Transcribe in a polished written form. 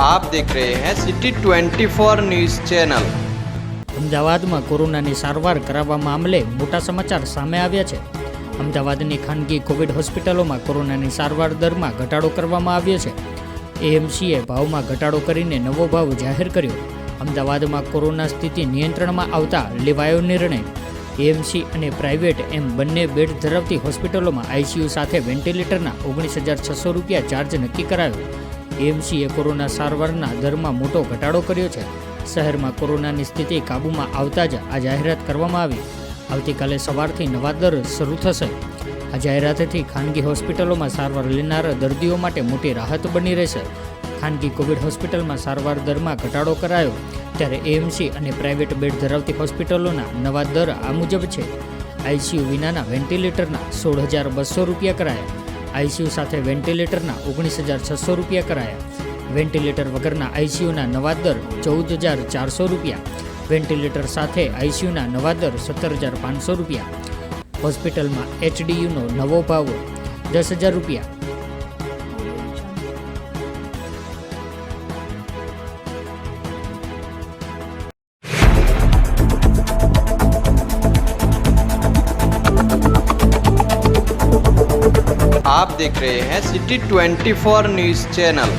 आप देख रहे हैं सिटी 24 न्यूज़ चैनल। અમદાવાદમાં કોરોનાની સારવાર કરાવવા મામલે મોટા સમાચાર સામે આવ્યા છે। અમદાવાદની ખાનગી કોવિડ હોસ્પિટલોમાં કોરોનાની સારવાર દરમાં ઘટાડો કરવામાં આવ્યો છે। એએમસીએ ભાવમાં ઘટાડો કરીને નવો ભાવ જાહેર કર્યો। અમદાવાદમાં કોરોના સ્થિતિ નિયંત્રણમાં આવતા લેવાયો નિર્ણય। એએમસી અને પ્રાઇવેટ એમ બંને બેડ ધરાવતી હોસ્પિટલોમાં આઈસીયુ સાથે વેન્ટિલેટરના 19,600 રૂપિયા ચાર્જ નક્કી કરાયો। એએમસીએ કોરોના સારવારના દરમાં મોટો ઘટાડો કર્યો છે। શહેરમાં કોરોનાની સ્થિતિ કાબૂમાં આવતા જ આ જાહેરાત કરવામાં આવી। આવતીકાલે સવારથી નવા દર શરૂ થશે। આ જાહેરાતથી ખાનગી હોસ્પિટલોમાં સારવાર લેનાર દર્દીઓ માટે મોટી રાહત બની રહેશે। ખાનગી કોવિડ હોસ્પિટલમાં સારવાર દરમાં ઘટાડો કરાયો, ત્યારે એએમસી અને પ્રાઇવેટ બેડ ધરાવતી હોસ્પિટલોના નવા દર આ મુજબ છે। આઈસીયુ વિનાના વેન્ટિલેટરના 16,200 રૂપિયા કરાયા। આઈસીયુ સાથે વેન્ટિલેટરના 19,600 રૂપિયા કરાયા। વેન્ટિલેટર વગરના આઈસીયુના નવા દર 14,400 રૂપિયા। વેન્ટિલેટર સાથે આઈસીયુના નવા દર 17,500 રૂપિયા। હોસ્પિટલમાં એચડીયુનો નવો ભાવ 10,000 રૂપિયા। आप देख रहे हैं सिटी 24 न्यूज़ चैनल।